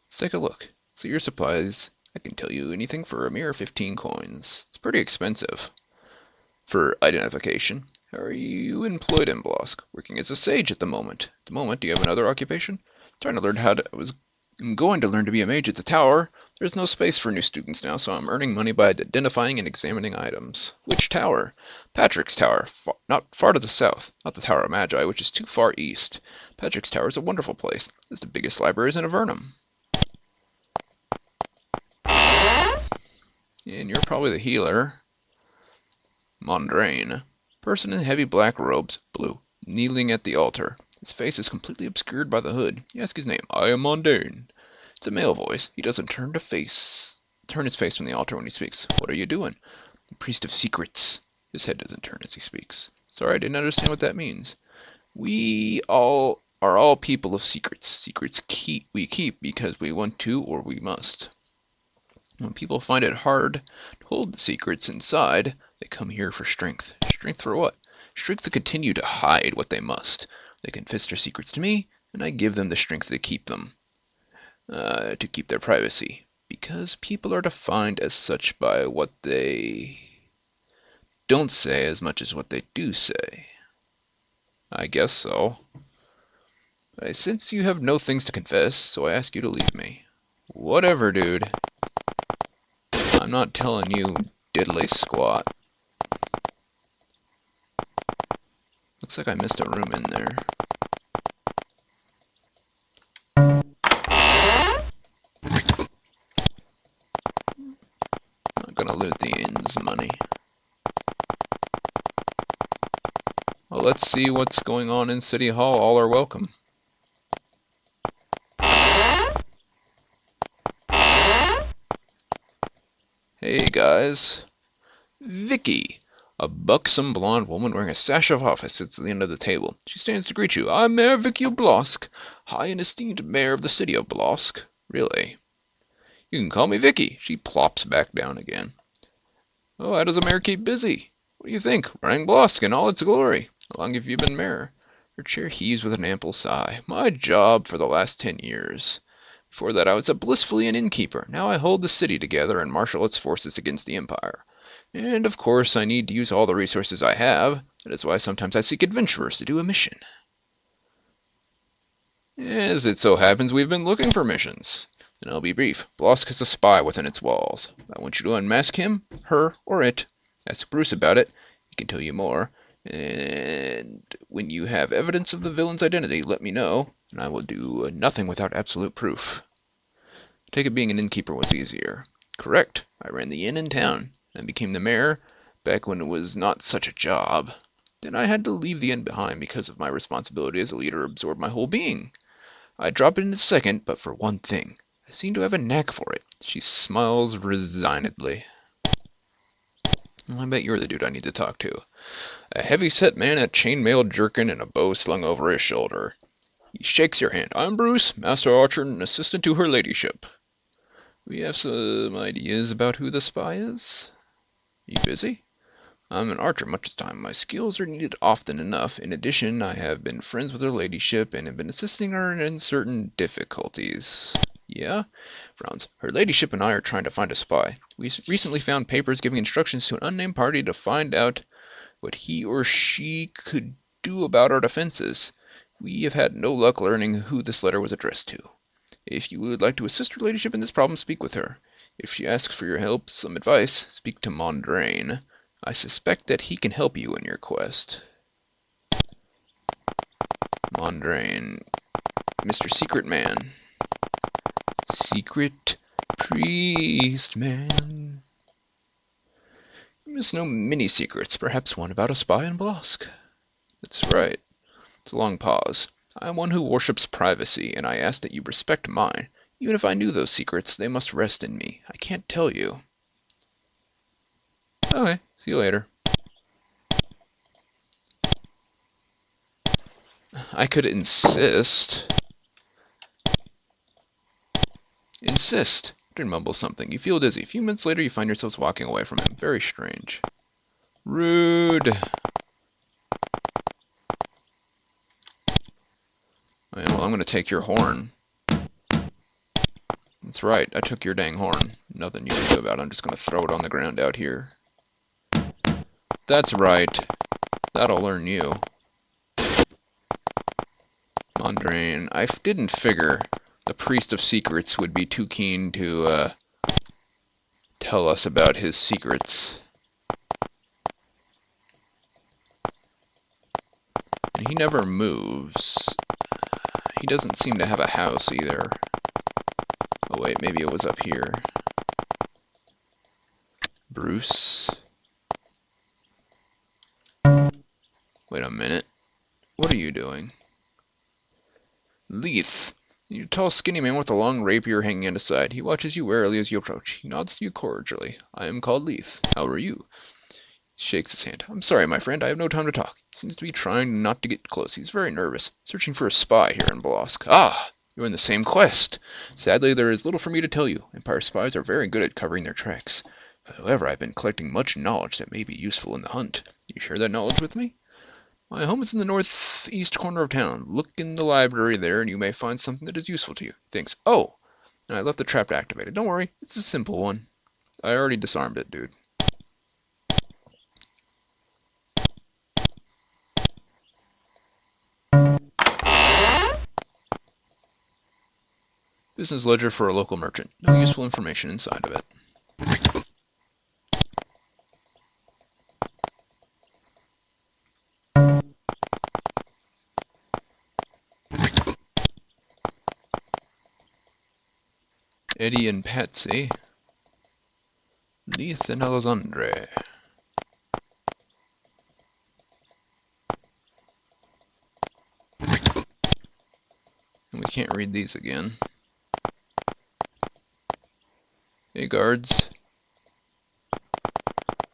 Let's take a look. So your supplies, I can tell you anything for a mere 15 coins. It's pretty expensive. For identification, are you employed in Blosk? Working as a sage at the moment. At the moment, do you have another occupation? Trying to learn I'm going to learn to be a mage at the tower. There's no space for new students now, so I'm earning money by identifying and examining items. Which tower? Patrick's Tower, not far to the south. Not the Tower of Magi, which is too far east. Patrick's Tower is a wonderful place. It's the biggest libraries in Avernum. And you're probably the healer. Mondrain. Person in heavy black robes, blue, kneeling at the altar. His face is completely obscured by the hood. You ask his name. I am Mondain. It's a male voice. He doesn't turn his face from the altar when he speaks. What are you doing? The priest of secrets. His head doesn't turn as he speaks. Sorry, I didn't understand what that means. We all are all people of secrets. Secrets we keep because we want to or we must. When people find it hard to hold the secrets inside, they come here for strength. Strength for what? Strength to continue to hide what they must. They confess their secrets to me, and I give them the strength to keep them. To keep their privacy. Because people are defined as such by what they don't say as much as what they do say. I guess so. I sense you have no things to confess, so I ask you to leave me. Whatever, dude. I'm not telling you diddly squat. Looks like I missed a room in there. Not gonna loot the inn's money. Well, let's see what's going on in City Hall. All are welcome. Hey guys. Vicky, a buxom blonde woman wearing a sash of office, sits at the end of the table. She stands to greet you. I'm Mayor Vicky of Blosk, high and esteemed mayor of the city of Blosk. Really? You can call me Vicky. She plops back down again. Oh, how does a mayor keep busy? What do you think? Running Blosk in all its glory. How long have you been mayor? Her chair heaves with an ample sigh. My job for the last 10 years. Before that I was a blissfully an innkeeper. Now I hold the city together and marshal its forces against the Empire. And of course I need to use all the resources I have. That is why sometimes I seek adventurers to do a mission. As it so happens, we've been looking for missions. And I'll be brief. Blosk has a spy within its walls. I want you to unmask him, her, or it. Ask Bruce about it. He can tell you more. And when you have evidence of the villain's identity, let me know, and I will do nothing without absolute proof. I take it being an innkeeper was easier. Correct. I ran the inn in town, and became the mayor back when it was not such a job. Then I had to leave the inn behind because of my responsibility as a leader absorbed my whole being. I'd drop it in a second, but for one thing. I seem to have a knack for it. She smiles resignedly. I bet you're the dude I need to talk to. A heavy-set man in a chain-mail jerkin and a bow slung over his shoulder. He shakes your hand. I'm Bruce, master archer and assistant to her ladyship. We have some ideas about who the spy is. You busy? I'm an archer much of the time. My skills are needed often enough. In addition, I have been friends with her ladyship and have been assisting her in certain difficulties. Yeah? Frowns. Her ladyship and I are trying to find a spy. We recently found papers giving instructions to an unnamed party to find out what he or she could do about our defenses. We have had no luck learning who this letter was addressed to. If you would like to assist her ladyship in this problem, speak with her. If she asks for your help, some advice, speak to Mondrain. I suspect that he can help you in your quest. Mondrain. Mr. Secret Man. Secret priest man. You must know many secrets, perhaps one about a spy in Blosk. That's right. It's a long pause. I am one who worships privacy, and I ask that you respect mine. Even if I knew those secrets, they must rest in me. I can't tell you. Okay, see you later. I could insist. Insist. Didn't mumble something. You feel dizzy. A few minutes later, you find yourselves walking away from him. Very strange. Rude. Well, I'm going to take your horn. That's right, I took your dang horn. Nothing you can do about it, I'm just gonna throw it on the ground out here. That's right. That'll learn you. Mondrain. I didn't figure the Priest of Secrets would be too keen to, tell us about his secrets. And he never moves. He doesn't seem to have a house either. Oh wait, maybe it was up here. Bruce. Wait a minute. What are you doing? Leith. You're a tall, skinny man with a long rapier hanging at his side. He watches you warily as you approach. He nods to you cordially. I am called Leith. How are you? He shakes his hand. I'm sorry, my friend. I have no time to talk. He seems to be trying not to get close. He's very nervous. Searching for a spy here in Bolosk. Ah! You're in the same quest. Sadly, there is little for me to tell you. Empire spies are very good at covering their tracks. However, I've been collecting much knowledge that may be useful in the hunt. You share that knowledge with me? My home is in the northeast corner of town. Look in the library there, and you may find something that is useful to you. He thinks, oh, and I left the trap activated. Don't worry, it's a simple one. I already disarmed it, dude. Business ledger for a local merchant. No useful information inside of it. Eddie and Patsy. Leith and Alessandre. And we can't read these again. Hey guards.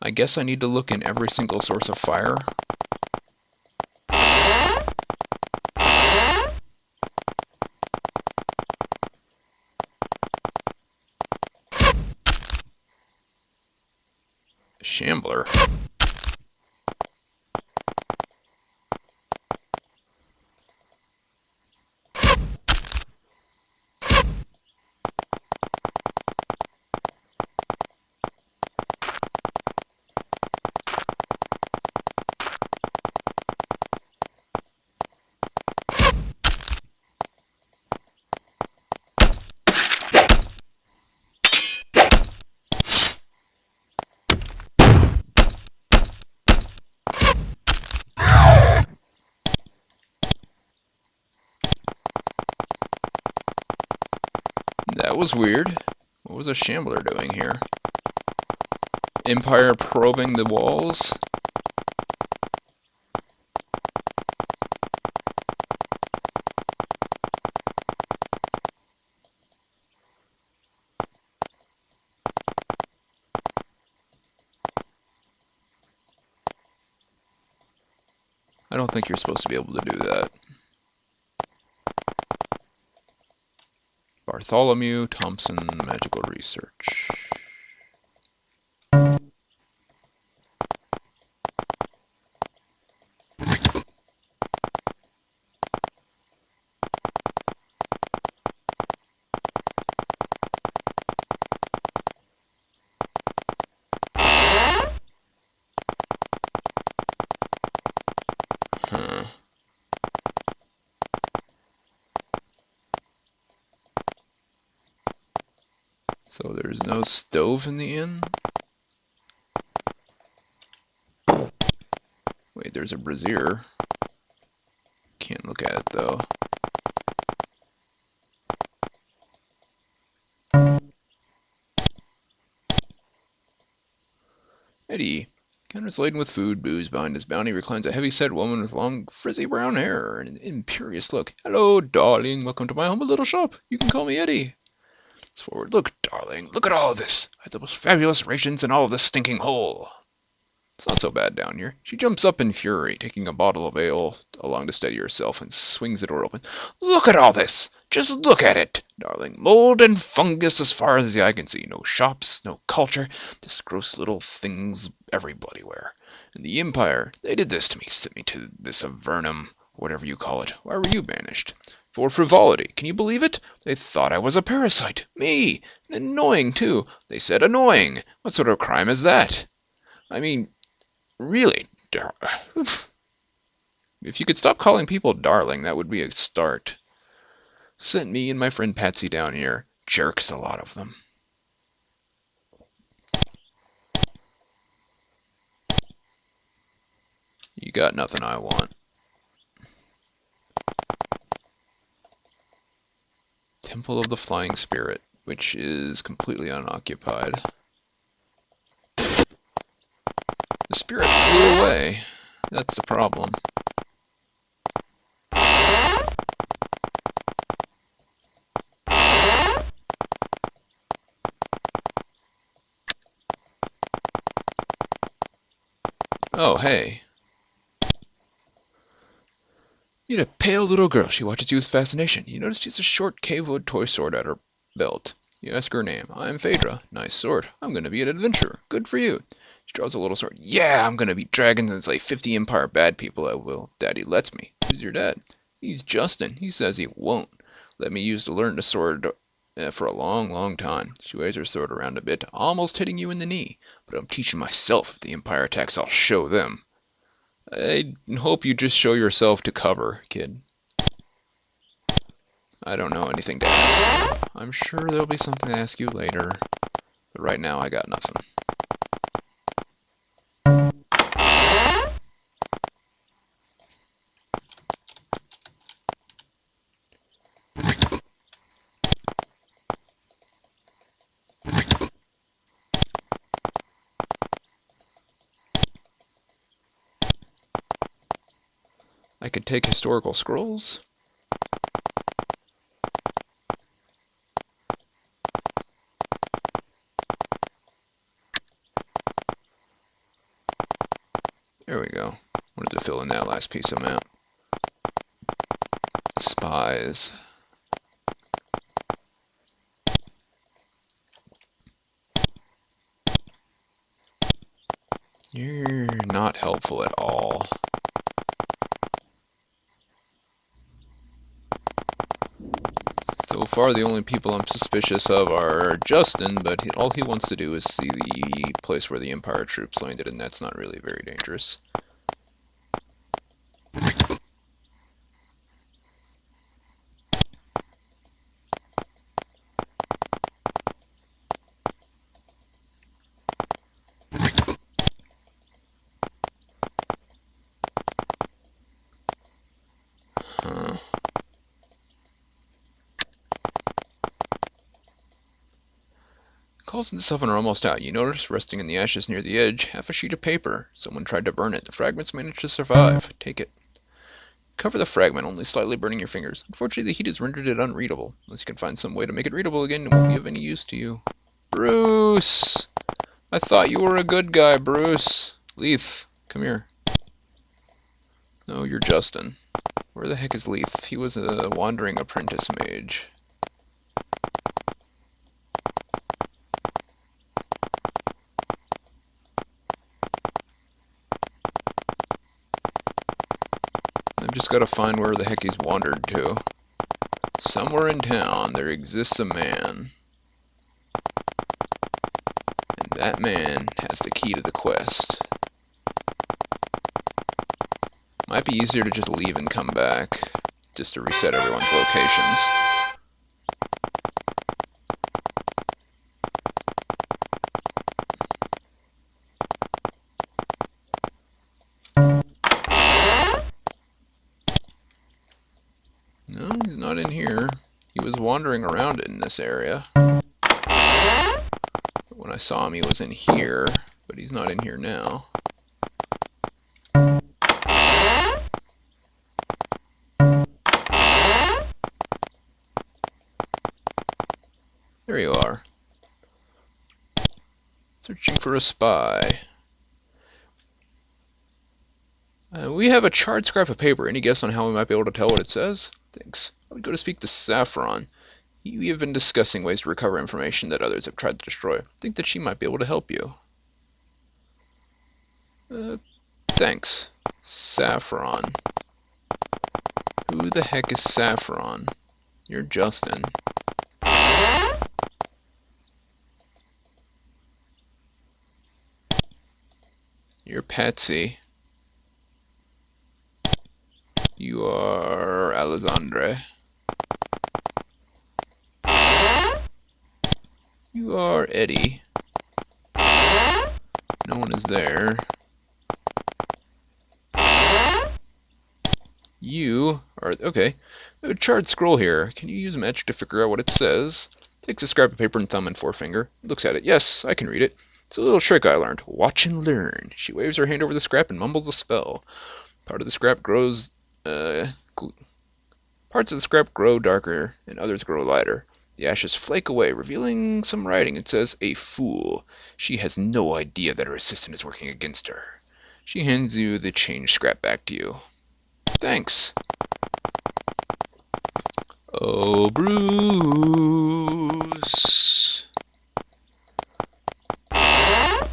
I guess I need to look in every single source of fire. Shambler. That was weird. What was a shambler doing here? Empire probing the walls? I don't think you're supposed to be able to do that. Bartholomew Thompson, Magical Research. Huh. So there's no stove in the inn? Wait, there's a brazier. Can't look at it though. Eddie. Counter's laden with food, booze. Behind his bounty reclines a heavy-set woman with long, frizzy brown hair and an imperious look. Hello, darling. Welcome to my humble little shop. You can call me Eddie. It's forward. Look, darling. Look at all this. I have the most fabulous rations in all of this stinking hole. It's not so bad down here. She jumps up in fury, taking a bottle of ale along to steady herself, and swings the door open. Look at all this! Just look at it, darling. Mold and fungus as far as the eye can see. No shops, no culture. Just gross little things everywhere. And the Empire, they did this to me. Sent me to this Avernum, whatever you call it. Why were you banished? for frivolity. Can you believe it? They thought I was a parasite. Me! Annoying, too. They said annoying. What sort of crime is that? I mean, really, if you could stop calling people darling, that would be a start. Sent me and my friend Patsy down here. Jerks, a lot of them. You got nothing I want. Temple of the Flying Spirit, which is completely unoccupied. The spirit flew away. That's the problem. Oh, hey. Meet a pale little girl. She watches you with fascination. You notice she has a short cave-wood toy sword at her belt. You ask her name. I'm Phaedra. Nice sword. I'm going to be an adventurer. Good for you. She draws a little sword. Yeah, I'm going to beat dragons and slay 50 Empire bad people. I will. Daddy lets me. Who's your dad? He's Justin. He says he won't let me use to learn the sword for a long, long time. She waves her sword around a bit, almost hitting you in the knee. But I'm teaching myself. If the Empire attacks, I'll show them. I hope you just show yourself to cover, kid. I don't know anything to ask you. I'm sure there'll be something to ask you later. But right now, I got nothing. I could take historical scrolls. There we go. Wanted to fill in that last piece of map. Spies. You're not helpful at all. So far, the only people I'm suspicious of are Justin, but all he wants to do is see the place where the Empire troops landed, and that's not really very dangerous. Huh. Calls and the oven are almost out. You notice, resting in the ashes near the edge, half a sheet of paper. Someone tried to burn it. The fragments managed to survive. Take it. Cover the fragment, only slightly burning your fingers. Unfortunately, the heat has rendered it unreadable. Unless you can find some way to make it readable again, it won't be of any use to you. Bruce! I thought you were a good guy, Bruce. Leith, come here. No, you're Justin. Where the heck is Leith? He was a wandering apprentice mage. I've just got to find where the heck he's wandered to. Somewhere in town there exists a man. And that man has the key to the quest. Might be easier to just leave and come back, just to reset everyone's locations. No, he's not in here. He was wandering around in this area. When I saw him, he was in here, but he's not in here now. There you are. Searching for a spy. We have a charred scrap of paper. Any guess on how we might be able to tell what it says? Thanks. I would go to speak to Saffron. We have been discussing ways to recover information that others have tried to destroy. I think that she might be able to help you. Thanks. Saffron. Who the heck is Saffron? You're Justin. You're Patsy. You are Alessandre. You are Eddie. No one is there. You are... Okay. A charred scroll here. Can you use magic to figure out what it says? Takes a scrap of paper and thumb and forefinger. Looks at it. Yes, I can read it. It's a little trick I learned. Watch and learn. She waves her hand over the scrap and mumbles a spell. Part of the scrap grows... Parts of the scrap grow darker and others grow lighter. The ashes flake away, revealing some writing. It says, "A fool. She has no idea that her assistant is working against her." She hands you the changed scrap back to you. Thanks. Oh, Bruce. Bam!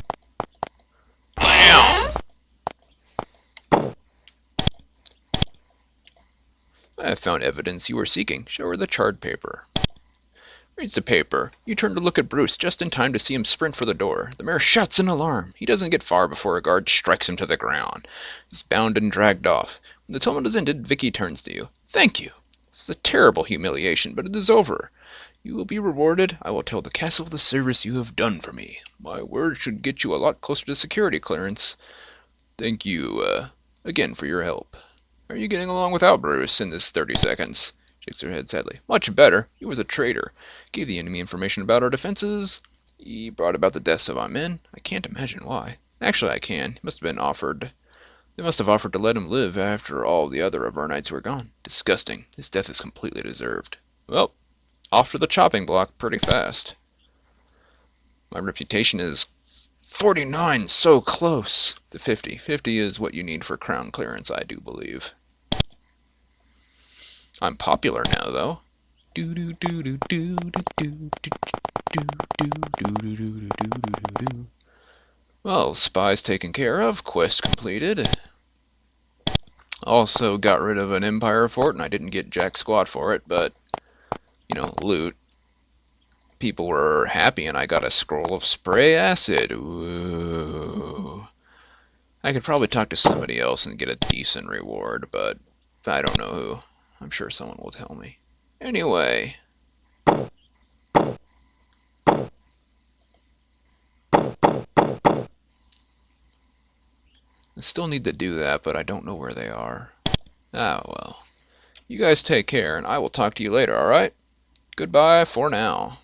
I have found evidence you were seeking. Show her the charred paper. Reads the paper. You turn to look at Bruce just in time to see him sprint for the door. The mayor shouts in alarm. He doesn't get far before a guard strikes him to the ground. He's bound and dragged off. When the tumult is ended, Vicky turns to you. Thank you. This is a terrible humiliation, but it is over. You will be rewarded. I will tell the castle of the service you have done for me. My word should get you a lot closer to security clearance. Thank you, again for your help. How are you getting along without Bruce in this 30 seconds? Shakes her head sadly. Much better. He was a traitor. Gave the enemy information about our defenses. He brought about the deaths of our men. I can't imagine why. Actually, I can. They must have offered to let him live after all the other Avernites were gone. Disgusting. His death is completely deserved. Well, off to the chopping block pretty fast. My reputation is 49, so close to 50. 50 is what you need for crown clearance, I do believe. I'm popular now, though. Well, spies taken care of, quest completed. Also got rid of an Empire fort, and I didn't get jack squat for it, but, loot. People were happy, and I got a scroll of spray acid. Ooh. I could probably talk to somebody else and get a decent reward, but I don't know who. I'm sure someone will tell me. Anyway. I still need to do that, but I don't know where they are. Ah, well. You guys take care, and I will talk to you later, alright? Goodbye for now.